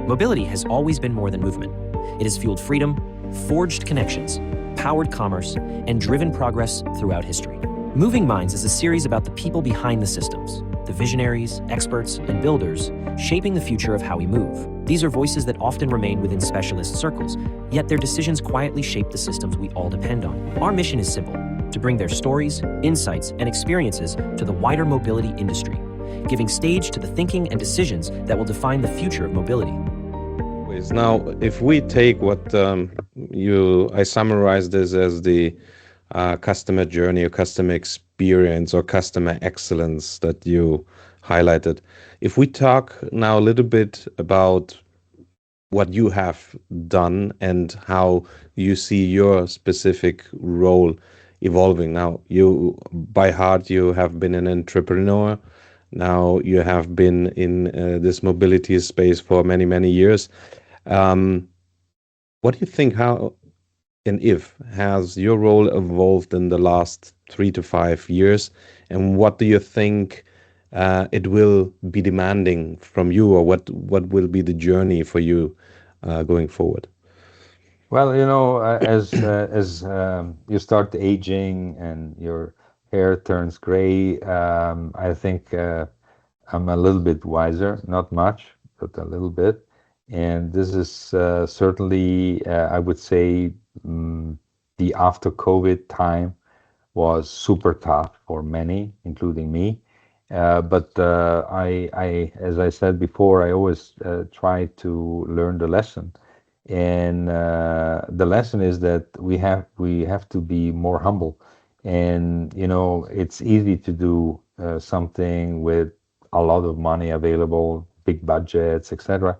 Mobility has always been more than movement. It has fueled freedom, forged connections, powered commerce, and driven progress throughout history. Moving Minds is a series about the people behind the systems, the visionaries, experts, and builders shaping the future of how we move. These are voices that often remain within specialist circles, yet their decisions quietly shape the systems we all depend on. Our mission is simple: to bring their stories, insights, and experiences to the wider mobility industry, giving stage to the thinking and decisions that will define the future of mobility. Now, if we take what I summarized this as the customer journey or customer experience or customer excellence that you highlighted. If we talk now a little bit about what you have done and how you see your specific role evolving. Now, you, by heart, you have been an entrepreneur. Now you have been in this mobility space for many, many years. What do you think, how and if has your role evolved in the last 3 to 5 years, and what do you think it will be demanding from you, or what will be the journey for you going forward? Well, as you start aging and your hair turns gray, I think I'm a little bit wiser, not much, but a little bit. And this is certainly, I would say, the after COVID time was super tough for many, including me. But as I said before, I always try to learn the lesson. And the lesson is that we have to be more humble. And it's easy to do something with a lot of money available, big budgets, etc.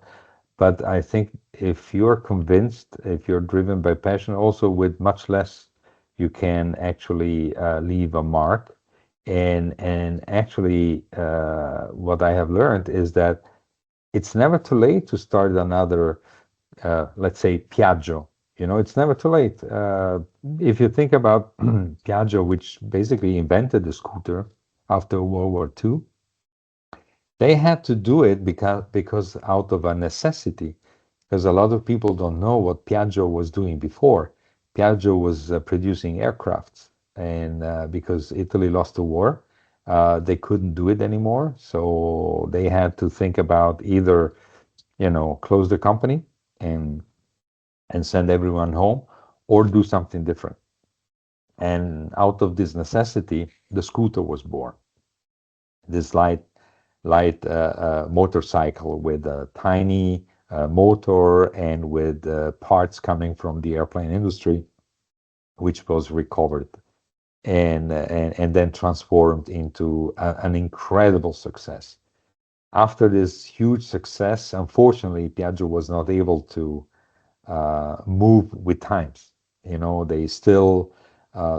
But I think if you're convinced, if you're driven by passion, also with much less, you can actually leave a mark. And actually, what I have learned is that it's never too late to start another, let's say, Piaggio. It's never too late. If you think about Piaggio, which basically invented the scooter after World War II, they had to do it because out of a necessity, because a lot of people don't know what Piaggio was doing before. Piaggio was producing aircrafts, and because Italy lost the war, they couldn't do it anymore. So they had to think about either, close the company and send everyone home, or do something different. And out of this necessity, the scooter was born. This light motorcycle with a tiny motor and with parts coming from the airplane industry, which was recovered and then transformed into an incredible success. After this huge success, unfortunately, Piaggio was not able to move with times. They still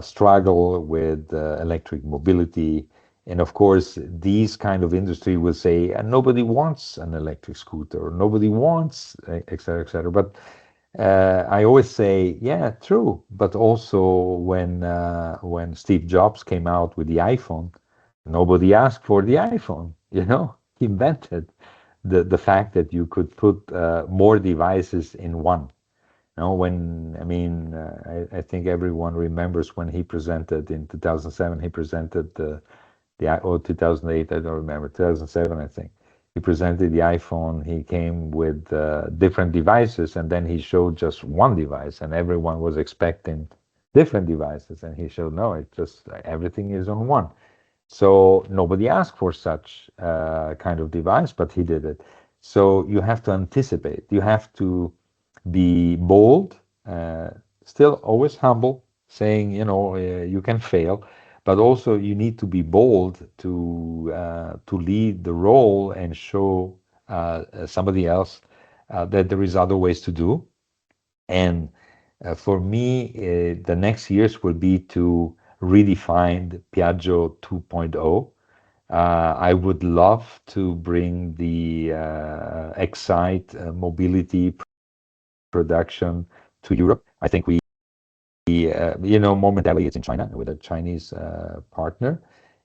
struggle with electric mobility. And of course, these kind of industry will say, nobody wants an electric scooter, or nobody wants, et cetera, et cetera. But I always say, yeah, true. But also when Steve Jobs came out with the iPhone, nobody asked for the iPhone. He invented the fact that you could put more devices in one. I think everyone remembers when he presented in 2007. He presented or 2008, I don't remember, 2007, I think. He presented the iPhone. He came with different devices, and then he showed just one device, and everyone was expecting different devices. And he showed, no, it just everything is on one. So nobody asked for such kind of device, but he did it. So you have to anticipate. You have to be bold, still always humble, saying, you can fail, but also you need to be bold to lead the role and show somebody else that there is other ways to do. And for me, the next years will be to redefine Piaggio 2.0. I would love to bring the Excite mobility production to Europe. I think momentarily it's in China with a Chinese partner.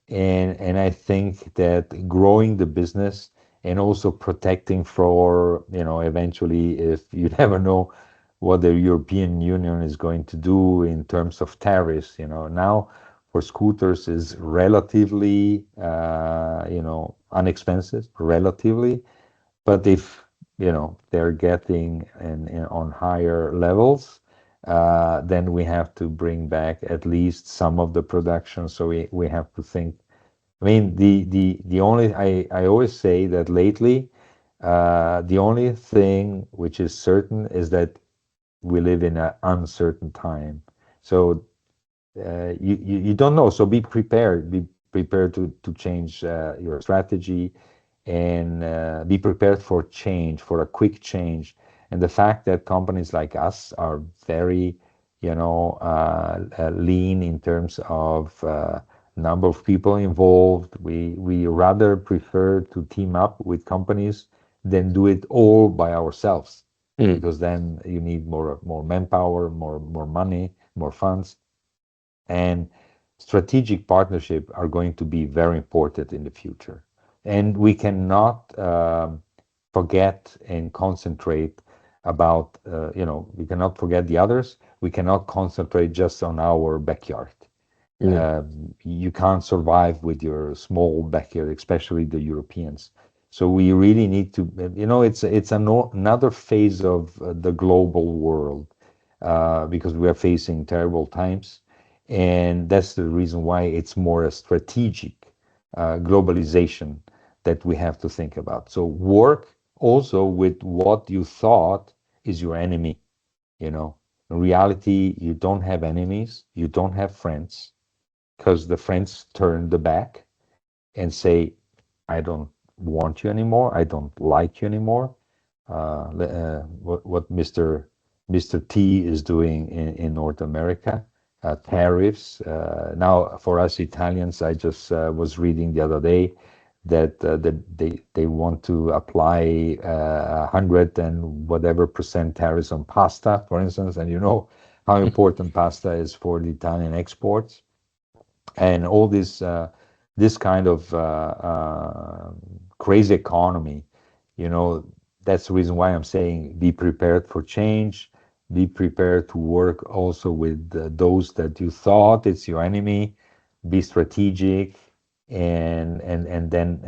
And I think that growing the business and also protecting for, eventually, if you never know what the European Union is going to do in terms of tariffs. Now for scooters is relatively, inexpensive, relatively. But if, they're getting on higher levels, then we have to bring back at least some of the production. So we have to think. I mean, the only I always say that lately, the only thing which is certain is that we live in an uncertain time. So you don't know. So be prepared. Be prepared to change your strategy, and be prepared for change, for a quick change. And the fact that companies like us are very, lean in terms of number of people involved. We rather prefer to team up with companies than do it all by ourselves, Mm. because then you need more manpower, more money, more funds. And strategic partnership are going to be very important in the future. And we cannot forget and concentrate about, we cannot forget the others. We cannot concentrate just on our backyard. Yeah. You can't survive with your small backyard, especially the Europeans. So we really need to, another phase of the global world, because we are facing terrible times. And that's the reason why it's more a strategic globalization that we have to think about. So work also with what you thought is your enemy. In reality, you don't have enemies, you don't have friends, because the friends turn the back and say, I don't want you anymore. I don't like you anymore. What Mr. T is doing in North America, tariffs. Now, for us Italians, I just was reading the other day that they want to apply 100 and whatever percent tariffs on pasta, for instance. And you know how important pasta is for the Italian exports, and all this kind of crazy economy. you know that's the reason why I'm saying be prepared for change, be prepared to work also with those that you thought it's your enemy, be strategic, and then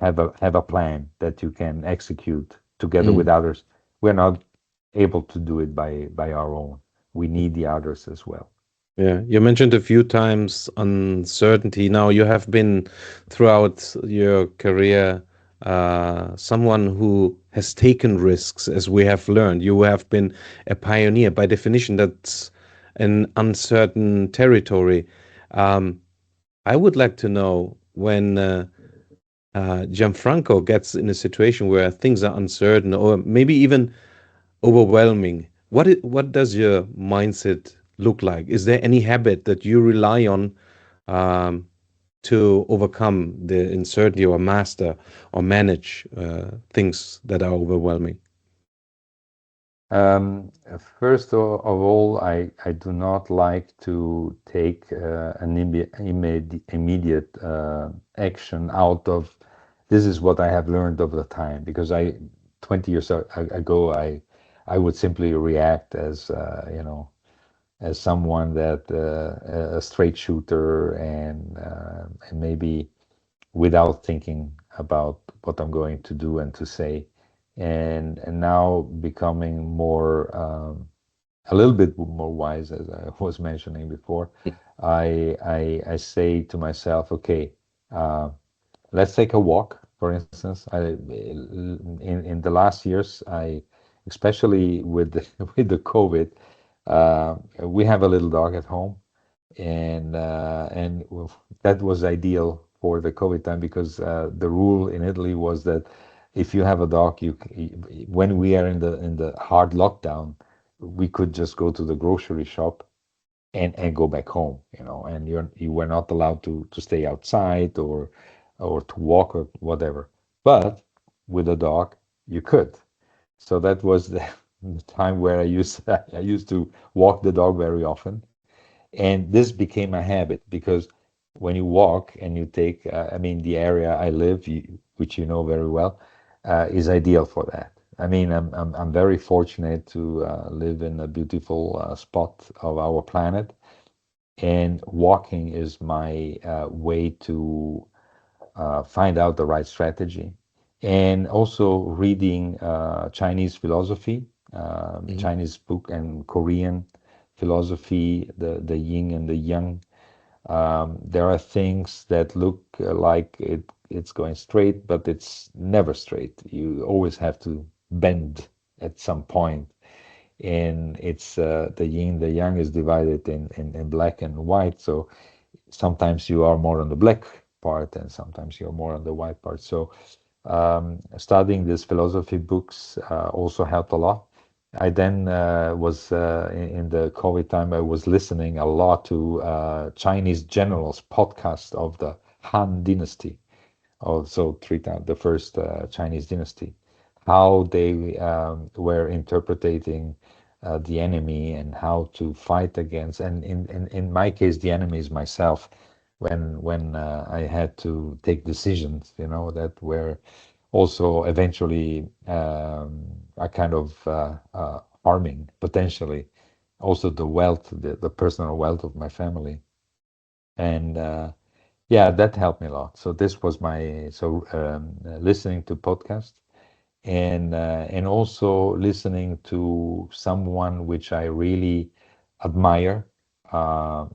have a plan that you can execute together with Mm. others. We're not able to do it by our own. We need the others as well. Yeah, you mentioned a few times uncertainty. Now, you have been throughout your career someone who has taken risks, as we have learned. You have been a pioneer. By definition, that's an uncertain territory. Um, I would like to know when Gianfranco gets in a situation where things are uncertain or maybe even overwhelming. What does your mindset look like? Is there any habit that you rely on um, to overcome the uncertainty or master or manage things that are overwhelming? First of all, I do not like to take an immediate action out of this is what I have learned over the time, because 20 years ago, I would simply react as, as someone that a straight shooter, and maybe without thinking about what I'm going to do and to say. And now becoming more, a little bit more wise, as I was mentioning before. I say to myself, okay, uh, let's take a walk. For instance, in the last years, especially with with the COVID, we have a little dog at home, and that was ideal for the COVID time, because the rule in Italy was that if you have a dog, when we are in the hard lockdown, we could just go to the grocery shop and go back home, and you were not allowed to stay outside or to walk or whatever. But with a dog, you could. So that was the time where I used to walk the dog very often, and this became a habit, because when you walk and you take, I mean, the area I live, which you know very well, is ideal for that. I mean, I'm very fortunate to live in a beautiful spot of our planet, and walking is my way to find out the right strategy. And also reading Chinese philosophy, Mhm. Chinese book, and Korean philosophy, the yin and the yang. There are things that look like it's going straight, but it's never straight. You always have to bend at some point. And it's the yin, the yang is divided in black and white. So sometimes you are more on the black part and sometimes you're more on the white part. So studying these philosophy books also helped a lot. I then was in the COVID time, I was listening a lot to Chinese generals podcast of the Han Dynasty, also three times the first Chinese dynasty, how they were interpreting the enemy and how to fight against. And in my case, the enemy is myself. When I had to take decisions, that were also eventually a kind of harming potentially also the wealth, the personal wealth of my family. And yeah, that helped me a lot. So this was my listening to podcasts and also listening to someone which I really admire. Uh,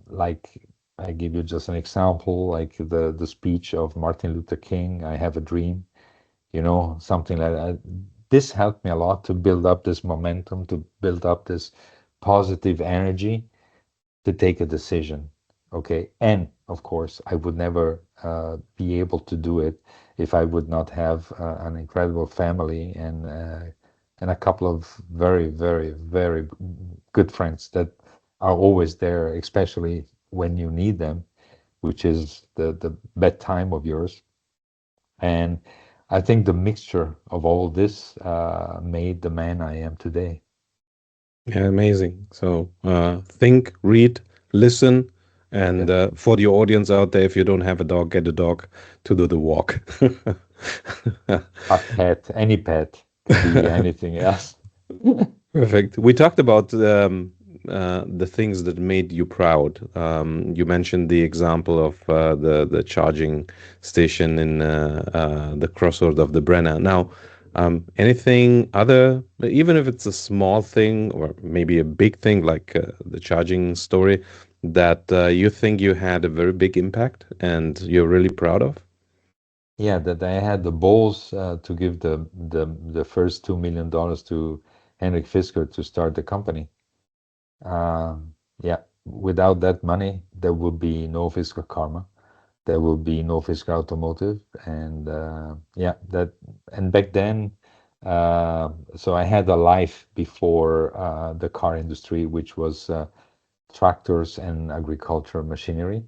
like I give you just an example, like the speech of Martin Luther King, "I have a dream," something like that. This helped me a lot to build up this momentum, to build up this positive energy to take a decision. Okay. And of course, I would never be able to do it if I would not have an incredible family and a couple of very, very, very good friends that are always there, especially when you need them, which is the bedtime of yours. And I think the mixture of all this made the man I am today. Yeah, amazing. So think, read, listen, and Yes. for the audience out there, if you don't have a dog, get a dog to do the walk. A pet, any pet, could be anything else. Perfect. We talked about the things that made you proud. You mentioned the example of the charging station in the crossroad of the Brenner. Now, anything other, even if it's a small thing or maybe a big thing like the charging story, that you think you had a very big impact and you're really proud of? Yeah, that I had the balls to give the first $2 million to Henrik Fisker to start the company. Yeah, without that money, there would be no Fisker Karma. There will be no Fisker Automotive, and yeah, that. And back then, so I had a life before the car industry, which was tractors and agricultural machinery,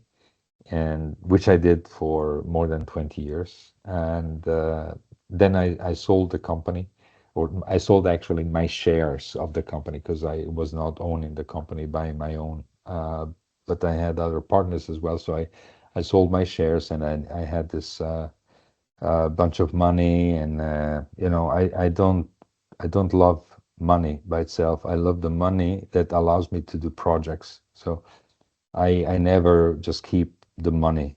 and which I did for more than 20 years. And then I sold the company, or I sold actually my shares of the company because I was not owning the company by my own, but I had other partners as well. So I sold my shares and I had this bunch of money. And I don't love money by itself. I love the money that allows me to do projects. So I never just keep the money,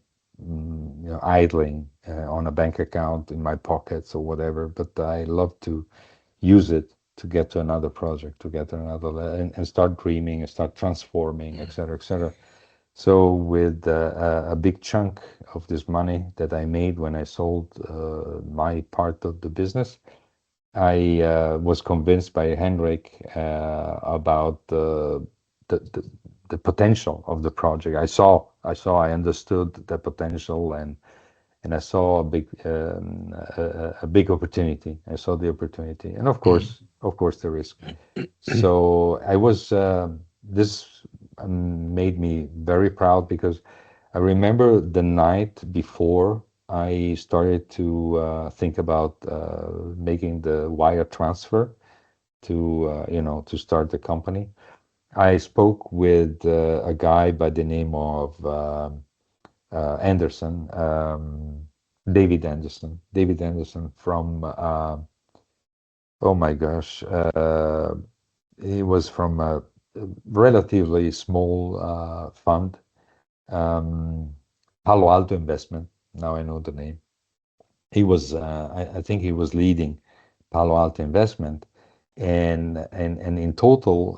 idling on a bank account in my pockets or whatever. But I love to use it to get to another project, to get to another and start dreaming and start transforming, et cetera, et cetera. So with a big chunk of this money that I made when I sold my part of the business, I was convinced by Henrik about the, the the potential of the project. I understood the potential, and I saw a big opportunity. I saw the opportunity, and of course, the risk. So I was this made me very proud because I remember the night before I started to think about making the wire transfer to start the company. I spoke with a guy by the name of Anderson. David Anderson from oh my gosh, he was from a relatively small fund, um, Palo Alto Investment. Now I know the name. He was, I think he was leading Palo Alto Investment, and in total,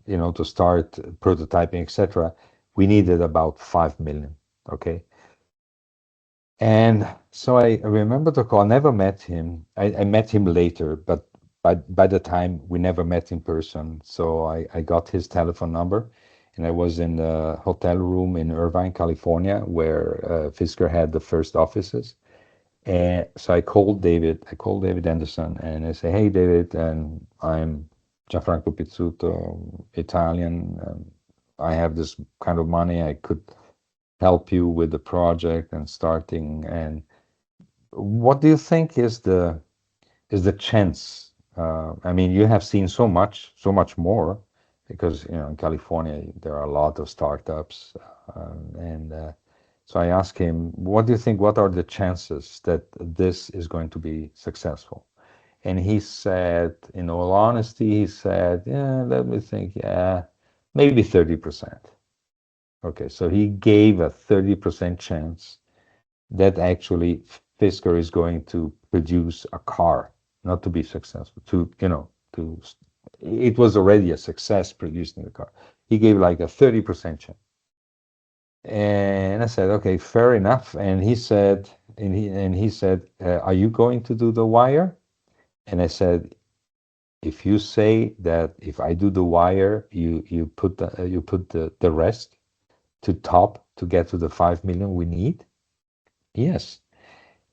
to start prototyping, etc., we needed about 5 million. Okay, and so I remember the call. I never met him. I met him later, but by the time we never met in person. So I got his telephone number, and I was in the hotel room in Irvine, California, where Fisker had the first offices. And so I called David Anderson, and I say, hey, David, and I'm Gianfranco Pizzuto, Italian. I have this kind of money. I could help you with the project and starting. And what do you think is the chance? I mean, you have seen so much more, because in California there are a lot of startups, and so I asked him, "What do you think? What are the chances that this is going to be successful?" And he said, in all honesty, he said, "Yeah, let me think. Yeah, maybe 30%." Okay, so he gave a 30% chance that actually Fisker is going to produce a car, not to be successful, it was already a success producing the car. He gave like a 30% chance. And I said, okay, fair enough. And he said, are you going to do the wire? And I said, if you say that if I do the wire, you put the rest to top to get to the 5 million we need. Yes.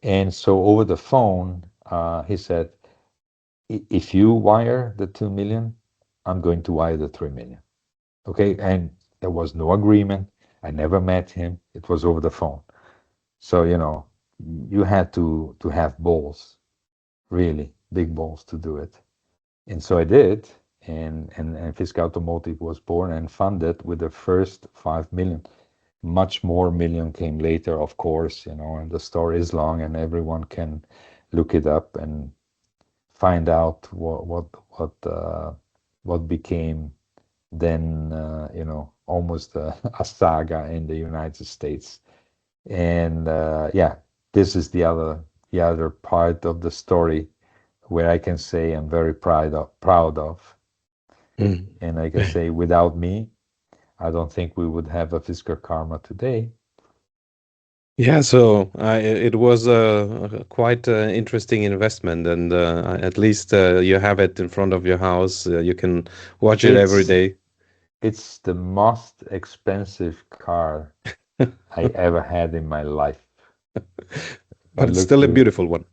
And so over the phone, he said, if you wire the 2 million, I'm going to wire the 3 million. Okay. And there was no agreement. I never met him. It was over the phone. So, you had to have balls, really big balls to do it. And so I did. And Fisk Automotive was born and funded with the first 5 million. Much more million came later, of course, and the story is long and everyone can look it up and find out what became then, almost a saga in the United States. And yeah, this is the other part of the story where I can say I'm very proud of. Mm. And I can say without me, I don't think we would have a Fisker Karma today. Yeah, so it was a quite interesting investment, and at least you have it in front of your house. You can watch it every It's day. it's the most expensive car I ever had in my life. I But it's looked still a to, beautiful one.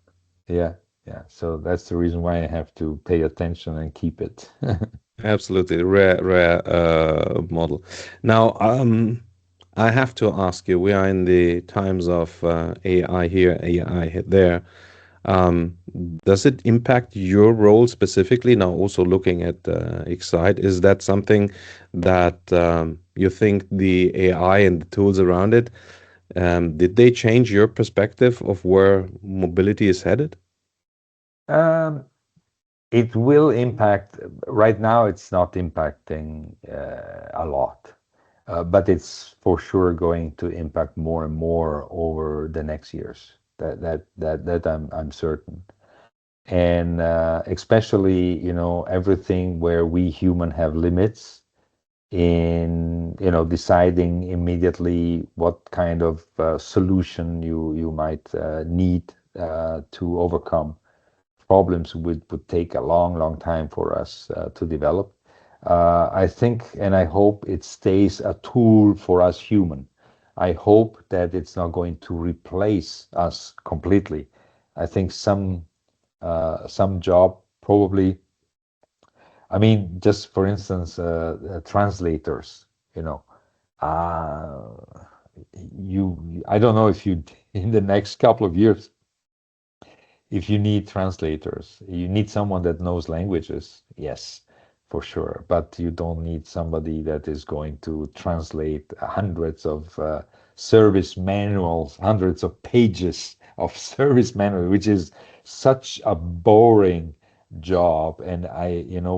yeah, yeah. So that's the reason why I have to pay attention and keep it. Absolutely rare model. Now, I have to ask you, we are in the times of AI here, AI there. Um, does it impact your role specifically? Now, also looking at Excite, is that something that you think the AI and the tools around it, did they change your perspective of where mobility is headed? Um, it will impact. Right now, it's not impacting a lot, but it's for sure going to impact more and more over the next years. That I'm certain. And especially, everything where we human have limits in, deciding immediately what kind of solution you might need to overcome problems would take a long time for us to develop. I think and I hope it stays a tool for us human. I hope that it's not going to replace us completely. I think some job probably. I mean, just for instance, translators. You know, uh, I don't know if you in the next couple of years, if you need translators, you need someone that knows languages, yes, for sure. But you don't need somebody that is going to translate hundreds of service manuals, hundreds of pages of service manager, which is such a boring job. And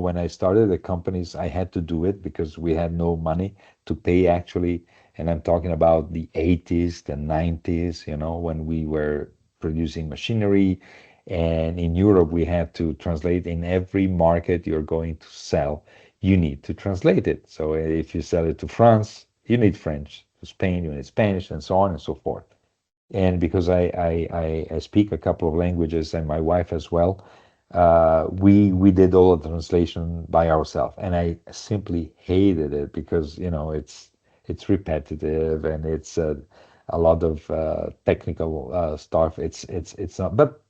when I started the companies, I had to do it because we had no money to pay actually. And I'm talking about the 80s, the 90s, when we were producing machinery. And in Europe, we had to translate in every market you're going to sell. You need to translate it. So if you sell it to France, you need French. To Spain, you need Spanish, and so on and so forth. And because I speak a couple of languages and my wife as well, we did all the translation by ourselves, and I simply hated it because it's repetitive and it's a lot of technical stuff. It's not, but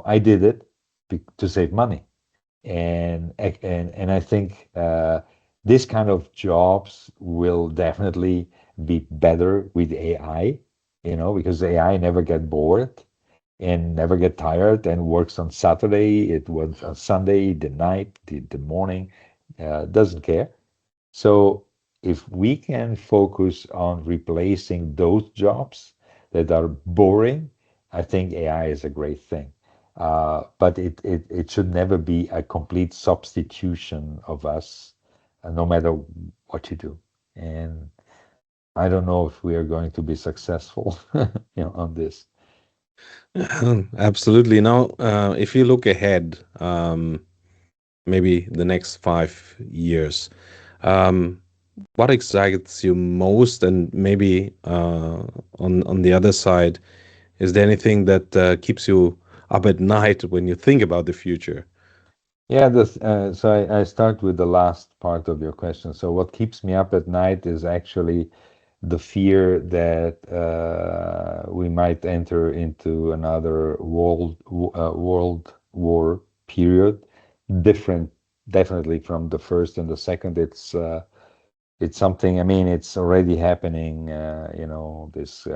I did it to save money, and I think this kind of jobs will definitely be better with AI, because AI never get bored and never get tired and works on Saturday, it works on Sunday, the night, the morning, doesn't care. So if we can focus on replacing those jobs that are boring, I think AI is a great thing. But it should never be a complete substitution of us, no matter what you do. And I don't know if we are going to be successful, on this. Absolutely. Now, if you look ahead, maybe the next 5 years, um, what excites you most? And maybe on the other side, is there anything that keeps you up at night when you think about the future? Yeah, so I start with the last part of your question. So what keeps me up at night is actually the fear that we might enter into another world war period, different definitely from the first and the second. It's something. I mean, it's already happening. This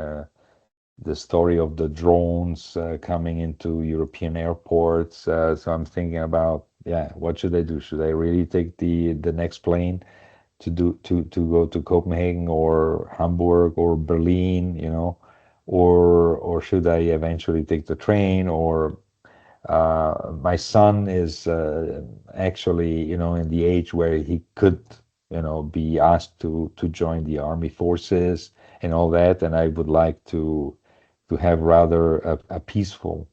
the story of the drones coming into European airports. So I'm thinking about, yeah, what should I do? Should I really take the next plane to go to Copenhagen or Hamburg or Berlin, or should I eventually take the train? Or my son is actually, in the age where he could, be asked to join the army forces and all that, and I would like to have rather a peaceful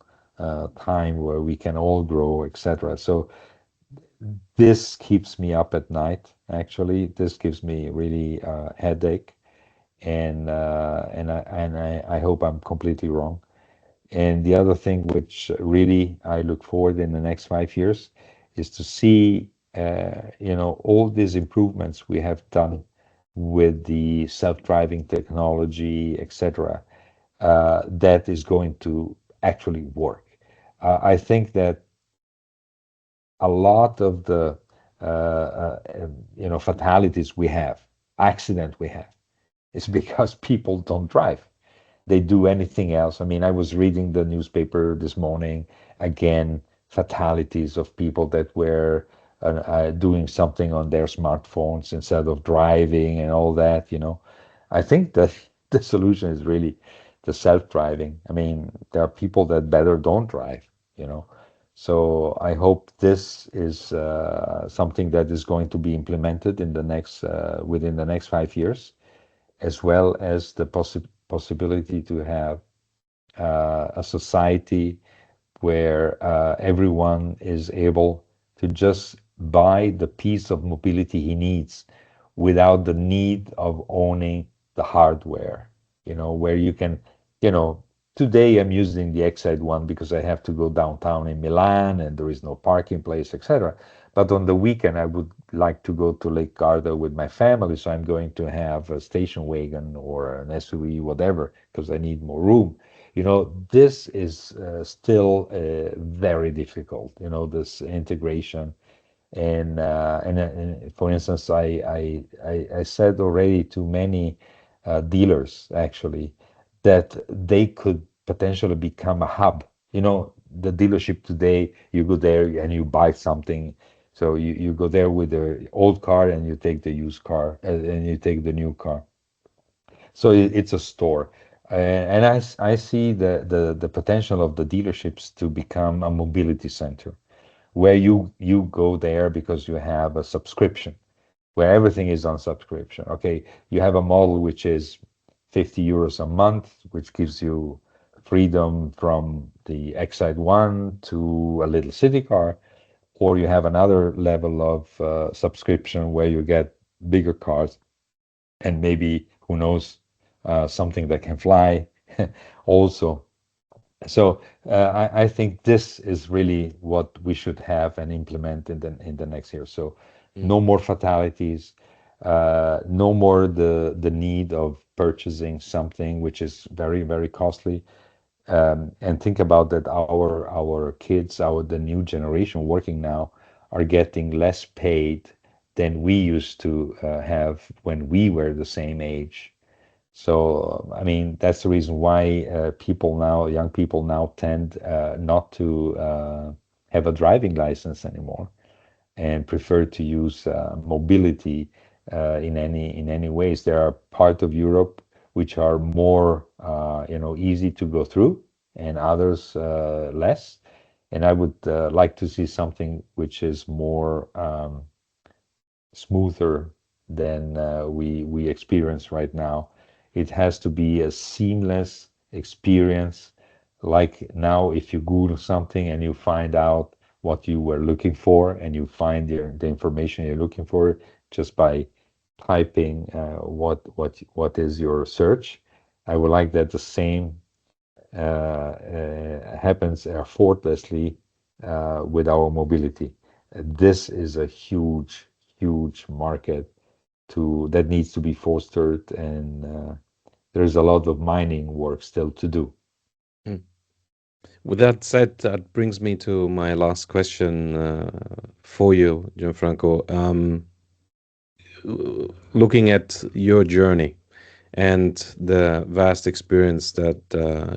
time where we can all grow, etc. So this keeps me up at night. Actually, this gives me really headache, and I hope I'm completely wrong. And the other thing which really I look forward in the next 5 years is to see, all these improvements we have done with the self-driving technology, etc., that is going to actually work. I think that a lot of the fatalities we have, accident we have, is because people don't drive. They do anything else. I mean, I was reading the newspaper this morning, again, fatalities of people that were doing something on their smartphones instead of driving and all that. I think that the solution is really the self-driving. I mean, there are people that better don't drive, you know. So I hope this is something that is going to be implemented in the next within the next 5 years, as well as the possibility to have a society where everyone is able to just buy the piece of mobility he needs without the need of owning the hardware. Where you can, you know, today I'm using the Exide one because I have to go downtown in Milan and there is no parking place, etc. But on the weekend, I would like to go to Lake Garda with my family, so I'm going to have a station wagon or an SUV, whatever, because I need more room. This is still very difficult, this integration. And for instance, I said already to many dealers actually that they could potentially become a hub. The dealership today, you go there and you buy something. So you go there with the old car and you take the used car and you take the new car. So it's a store. And I see the potential of the dealerships to become a mobility center where you go there because you have a subscription, where everything is on subscription. Okay, you have a model which is 50 euros a month, which gives you freedom from the Excite One to a little city car, or you have another level of subscription where you get bigger cars and maybe, who knows, something that can fly also. So I think this is really what we should have and implement in the next year. So Mm, no more fatalities, no more the need of purchasing something which is very, very costly. And think about that our kids, the new generation working now, are getting less paid than we used to have when we were the same age. So, I mean, that's the reason why people now, young people now tend not to have a driving license anymore and prefer to use mobility in any ways. There are parts of Europe which are more, easy to go through, and others less. And I would like to see something which is more smoother than we experience right now. It has to be a seamless experience. Like now, if you Google something and you find out what you were looking for, and you find the information you're looking for just by typing what is your search. I would like that the same happens effortlessly with our mobility. This is a huge, huge market that needs to be fostered, and there's a lot of mining work still to do. mm. With that said, that brings me to my last question for you, Gianfranco. Looking at your journey and the vast experience that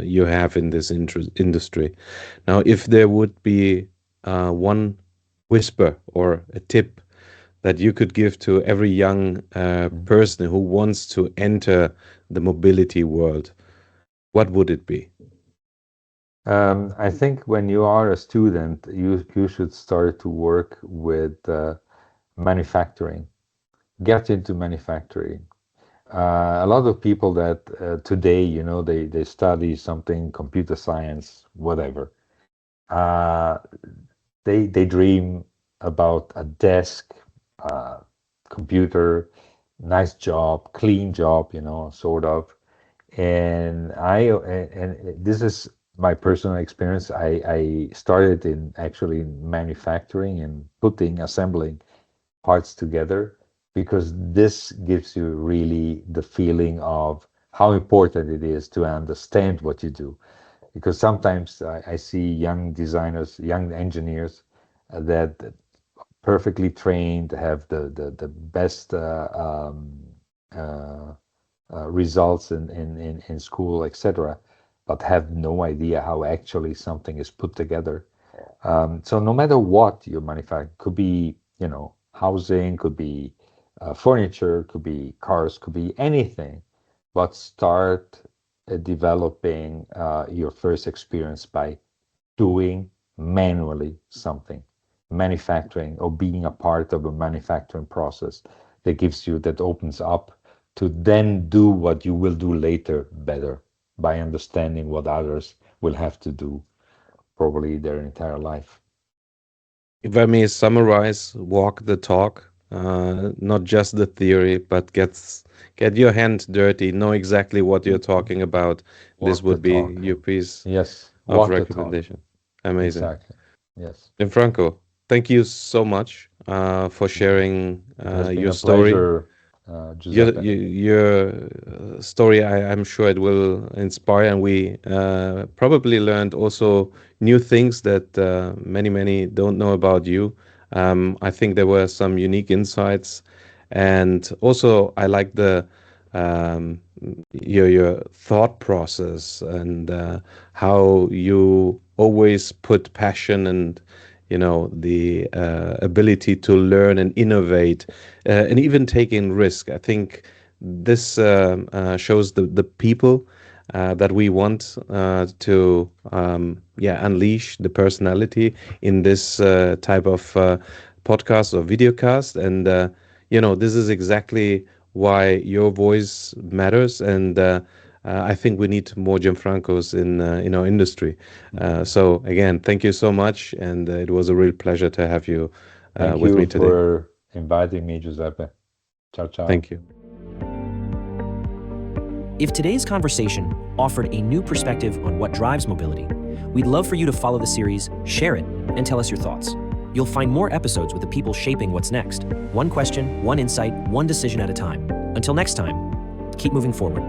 you have in this industry. Now, if there would be one whisper or a tip that you could give to every young person who wants to enter the mobility world, what would it be? I think when you are a student, you should start to work with manufacturing. Get into manufacturing. A lot of people that today, they study something, computer science, whatever. Uh, they dream about a desk, uh, computer, nice job, clean job, sort of. And this is my personal experience. I started in actually in manufacturing and assembling parts together, because this gives you really the feeling of how important it is to understand what you do. Because sometimes I see young designers, young engineers that perfectly trained, have the best uh, results in school, etc., but have no idea how actually something is put together. So no matter what you manufacture, could be, housing, could be furniture, could be cars, could be anything, but start developing your first experience by doing manually something, manufacturing or being a part of a manufacturing process that opens up to then do what you will do later better by understanding what others will have to do probably their entire life. If I may summarize, walk the talk, not just the theory, but get your hand dirty, know exactly what you're talking about. This Walk the would be talk. your piece Yes, of walk the talk. recommendation. Amazing. Exactly. Yes. Gianfranco, thank you so much for sharing It has been your a story. pleasure, Giuseppe. Your story, I'm sure it will inspire, and we probably learned also new things that many don't know about you. I think there were some unique insights, and also I like the um, your thought process and how you always put passion and the ability to learn and innovate and even taking risk. I think this shows the people that we want to unleash the personality in this type of podcast or videocast. And this is exactly why your voice matters. And I think we need more Gianfrancos in our industry. So again, thank you so much, and it was a real pleasure to have you Thank with you me today. for inviting me, Giuseppe. Ciao, ciao. Thank you. If today's conversation offered a new perspective on what drives mobility, we'd love for you to follow the series, share it, and tell us your thoughts. You'll find more episodes with the people shaping what's next. One question, one insight, one decision at a time. Until next time, keep moving forward.